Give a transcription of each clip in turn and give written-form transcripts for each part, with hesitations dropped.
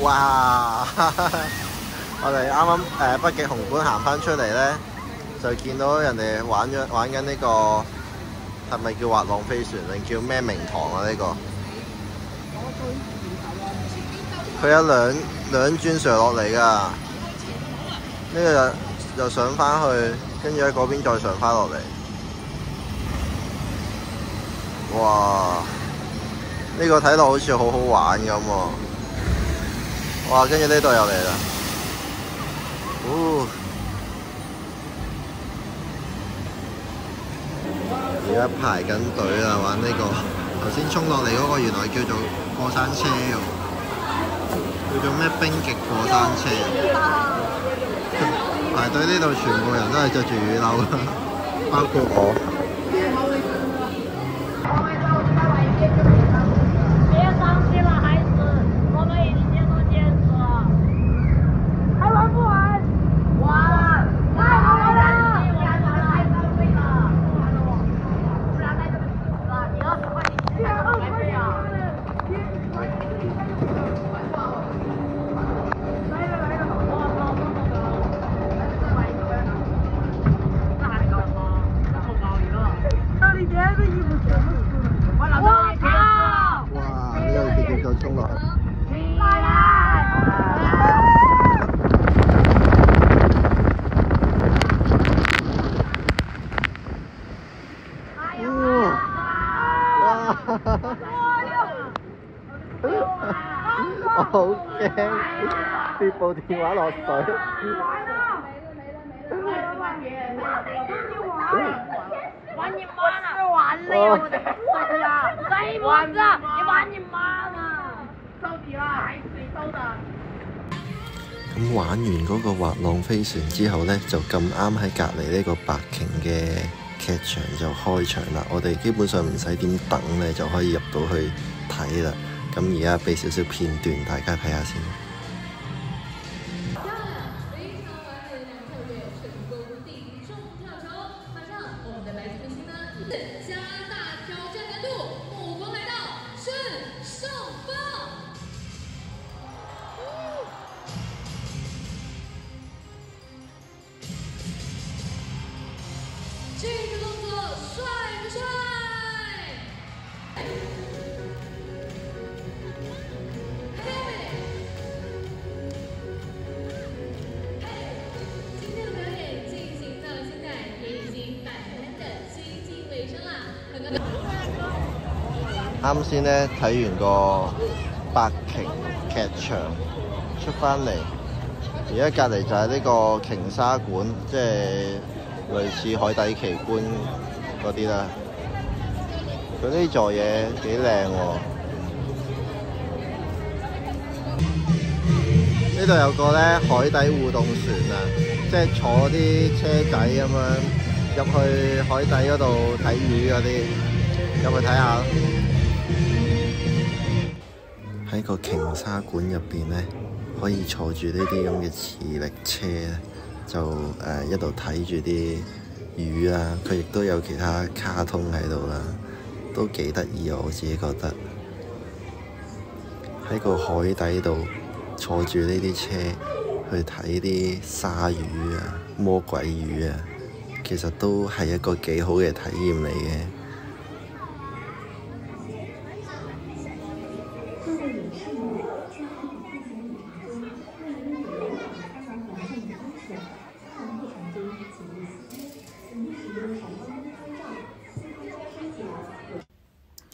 哇！我哋啱啱北極熊館行翻出嚟咧，就見到人哋玩緊呢個係咪叫滑浪飛船定叫咩名堂啊？呢個佢有兩轉上落嚟㗎，呢個就上翻去，跟住喺嗰邊再上翻落嚟。哇！呢個睇落好似好好玩咁喎。哇！跟住呢度又嚟啦。而家排緊隊啦，玩呢個。頭先衝落嚟嗰個原來叫做過山車喎，叫做咩冰極過山車。排隊呢度全部人都係着住雨褸，包括我。衝落去！我好驚跌部電話落水。玩你媽啦！玩了，我的天呀！誰不是？你玩你媽啦！收皮啦，係水收的。咁玩完嗰個滑浪飛船之後呢，就咁啱喺隔離呢個白鯨嘅劇場就開場啦。我哋基本上唔使點等呢，就可以入到去睇啦。咁而家俾少少片段大家睇下先。这个动作帅不帅？今天的表演进行到现在也已經擺攤的接近尾聲啦。啱先呢，睇完個白鯨劇場出返嚟，而家隔離就係呢個鯨鯊館，即係類似海底奇觀嗰啲啦。佢呢座嘢幾靚喎！呢度有個咧海底互動船啊，即係坐啲車仔咁樣入去海底嗰度睇魚嗰啲，入去睇下。喺個鯨鯊館入邊咧，可以坐住呢啲咁嘅磁力車咧，就一路睇住啲魚啊，佢亦都有其他卡通喺度啦，都幾得意啊！我自己覺得喺個海底度坐住呢啲車去睇啲鯊魚啊、魔鬼魚啊，其實都係一個幾好嘅體驗嚟嘅。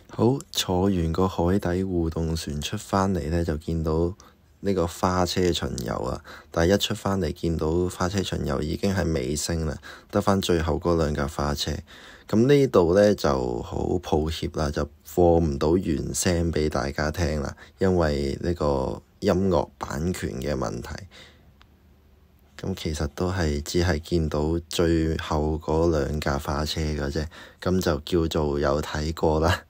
好，坐完個海底互動船出返嚟呢，就見到呢個花車巡遊啊！但係一出返嚟見到花車巡遊已經係尾聲啦，得返最後嗰兩架花車。咁呢度呢就好抱歉啦，就播唔到原聲俾大家聽啦，因為呢個音樂版權嘅問題。咁其實都係只係見到最後嗰兩架花車嘅啫，咁就叫做有睇過啦。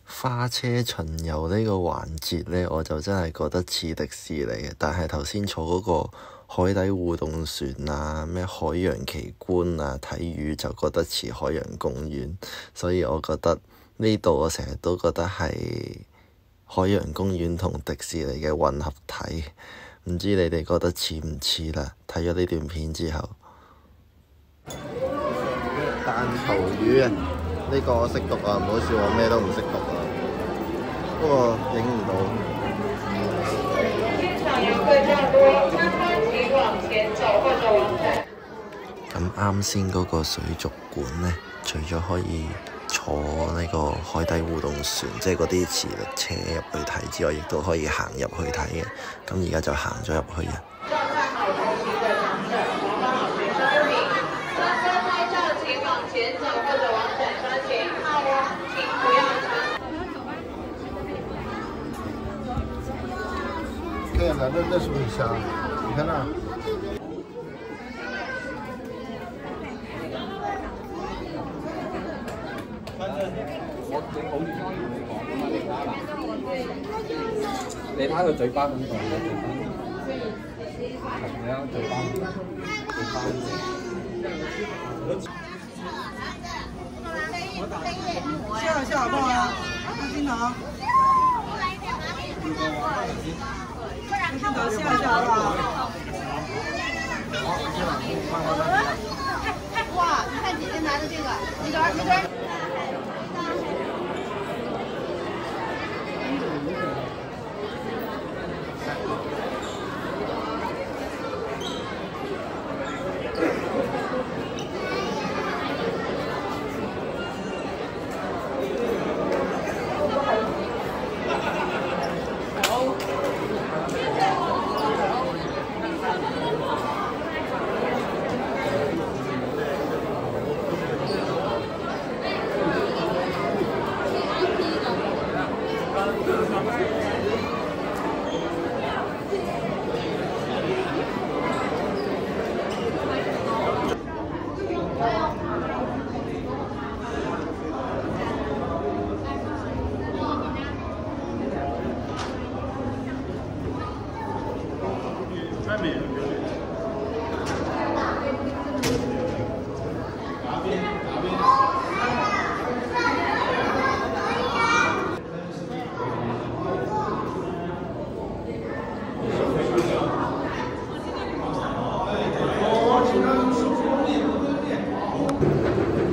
花車巡遊呢個環節呢，我就真係覺得似迪士尼嘅，但係頭先坐嗰個海底互動船啊，咩海洋奇觀啊，睇魚就覺得似海洋公園，所以我覺得呢度我成日都覺得係海洋公園同迪士尼嘅混合體，唔知你哋覺得似唔似啦？睇咗呢段片之後，彈塗魚啊！呢個我識讀啊，唔好笑我咩都唔識讀啊。不過影唔到。咁啱先嗰個水族館呢，除咗可以坐呢個海底互動船，即係嗰啲磁力車入去睇之外，亦都可以行入去睇嘅。咁而家就行咗入去啊！看一下，那是不是虾？你看那。你睇佢嘴巴咁大嘅嘴巴，係啊，嘴巴。笑一笑好不好啊？开心头。开心头笑一笑好不好？哇！你看姐姐拿的这个，你等会儿。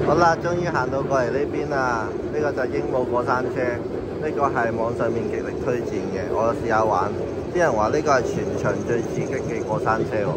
好啦，終於行到過嚟呢邊啦！呢個就係鸚鵡過山車，呢個係網上面極力推薦嘅，我試下玩。啲人話呢個係全場最刺激嘅過山車喎。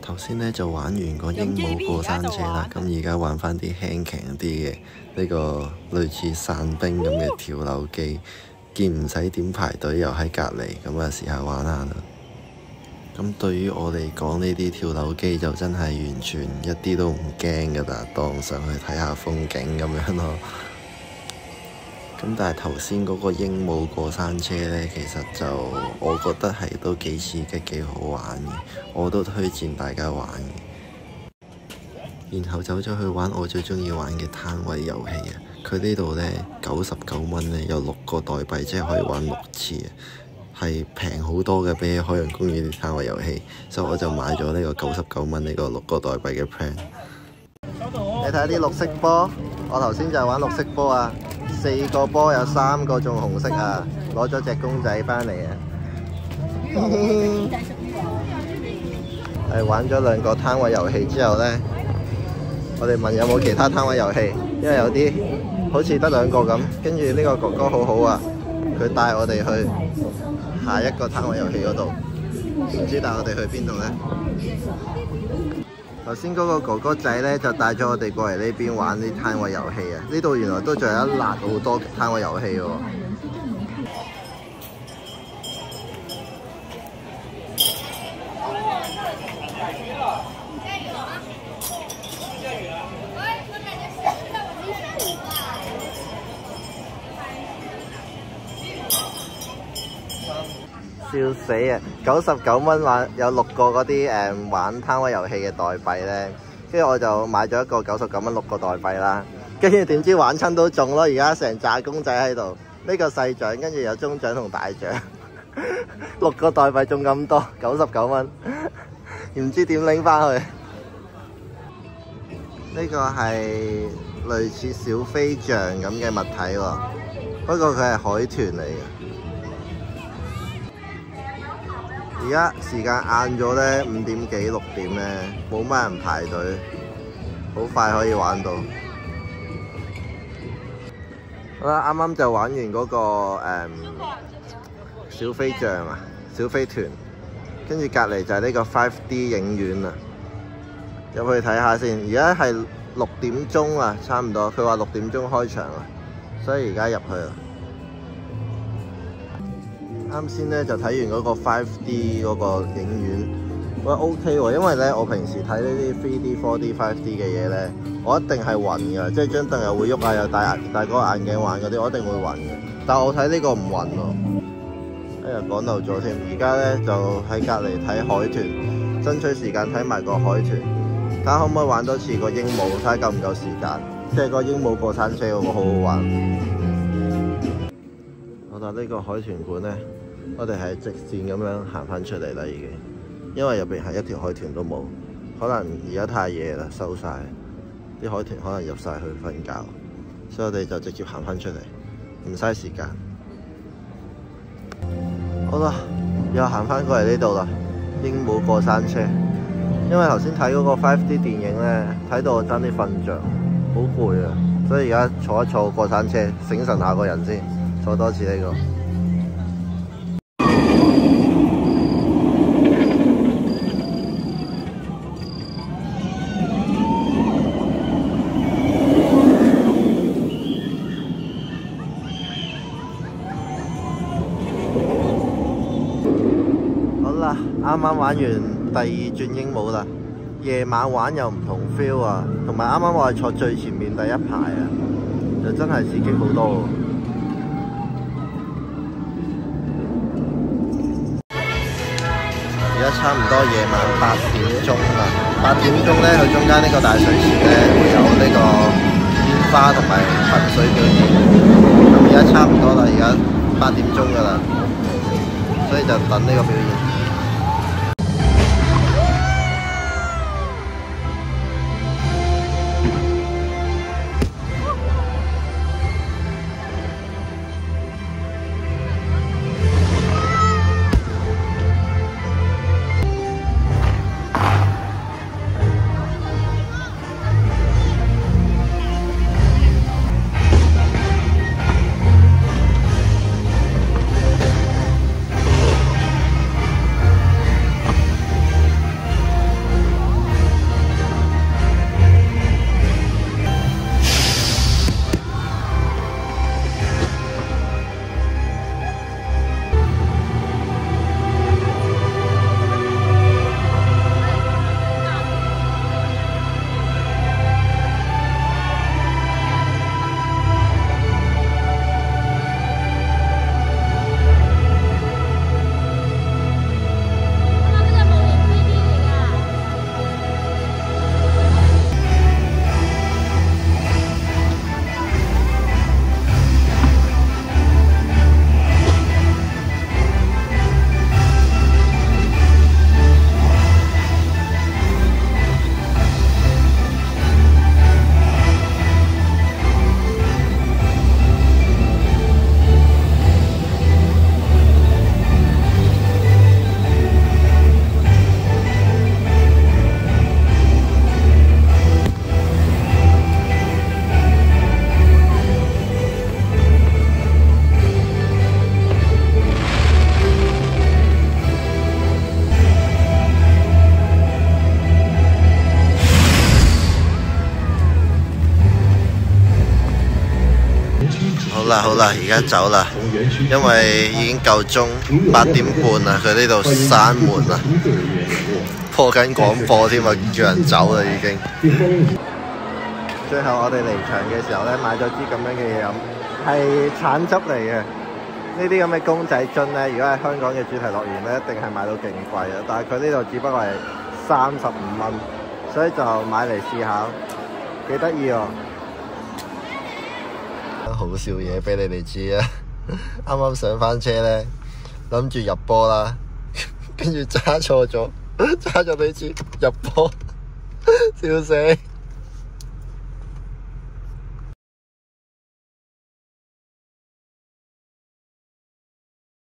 頭先呢就玩完個鸚鵡過山車啦，咁而家玩翻啲輕騎啲嘅呢個類似散冰咁嘅跳樓機，見唔使點排隊又喺隔離，咁啊試下玩下啦。咁對於我嚟講，呢啲跳樓機就真係完全一啲都唔驚㗎啦，當上去睇下風景咁樣咯。咁但係頭先嗰個鸚鵡過山車呢，其實就我覺得係都幾刺激幾好玩嘅，我都推薦大家玩嘅。然後走咗去玩我最中意玩嘅攤位遊戲啊！佢呢度呢，99蚊呢有6個代幣，即係可以玩6次啊，係平好多嘅，比起海洋公園啲攤位遊戲，所以我就買咗呢個99蚊呢個6個代幣嘅 plan。睇下啲綠色波，我頭先就係玩綠色波啊，4個波有3個中紅色啊，攞咗隻公仔翻嚟啊！係玩咗2個攤位遊戲之後呢，我哋問有冇其他攤位遊戲，因為有啲好似得2個咁，跟住呢個哥哥好好啊，佢帶我哋去下一個攤位遊戲嗰度，唔知帶我哋去邊度呢？頭先嗰個哥哥仔呢，就帶咗我哋過嚟呢邊玩啲攤位遊戲啊！呢度原來都仲有一欄好多攤位遊戲喎。笑死啊！99蚊玩有6個嗰啲玩攤位遊戲嘅代幣咧，跟住我就買咗一個99蚊6個代幣啦。跟住點知玩親都中咯！而家成紮公仔喺度，呢個細獎，跟住有中獎同大獎，6個代幣中咁多，99蚊，唔知點拎翻去。呢個係類似小飛象咁嘅物體喎，不過佢係海豚嚟嘅。而家時間晏咗咧，5點幾6點咧，冇乜人排隊，好快可以玩到。好啦，啱啱就玩完嗰個小飛象啊，小飛團，跟住隔離就係呢個 5D 影院啊，入去睇下先。而家係6點鐘啊，差唔多。佢話6點鐘開場啊，所以而家入去啦。啱先咧就睇完嗰個 5D 嗰個影院，覺得 OK 喎，因為咧我平時睇呢啲 3D、4D、5D 嘅嘢咧，我一定係暈㗎，即係張凳又會喐啊，又戴嗰個眼鏡玩嗰啲，我一定會暈嘅。但係我睇呢個唔暈喎，哎呀講漏咗添。而家咧就喺隔離睇海豚，爭取時間睇埋個海豚，睇下可唔可以玩多次個鸚鵡，睇下夠唔夠時間。即係個鸚鵡過山車嗰個好好玩。好啦，呢個海豚館咧，我哋係直線咁樣行翻出嚟啦，已經，因為入邊係一條海豚都冇，可能而家太夜啦，收晒，啲海豚可能入晒去瞓覺，所以我哋就直接行翻出嚟，唔嘥時間。好啦，又行翻過嚟呢度啦，鸚鵡過山車，因為頭先睇嗰個 5D 電影咧，睇到我爭啲瞓着，好攰啊，所以而家坐一坐過山車，醒神下個人先，坐多次呢個。啱啱玩完第2轉鸚鵡啦，夜晚玩又唔同 feel 啊，同埋啱啱我係坐最前面第1排啊，就真係刺激好多。而家差唔多夜晚8點鐘啦，8點鐘咧，佢中間呢個大水池咧會有呢個煙花同埋噴水表演。咁而家差唔多啦，而家8點鐘噶啦，所以就等呢個表演。好啦，而家走啦，因為已經夠鐘，8點半啦，佢呢度閂門啦，播緊廣播添啊，叫人走啦已經。最後我哋離場嘅時候咧，買咗支咁樣嘅嘢飲，係橙汁嚟嘅。呢啲咁嘅公仔樽咧，如果係香港嘅主題樂園咧，一定係買到勁貴啊！但係佢呢度只不過係35蚊，所以就買嚟試下，幾得意喎！好笑嘢俾你哋知啊！啱啱上翻車咧，諗住入波啦，跟住揸錯咗，揸咗呢支入波，笑死！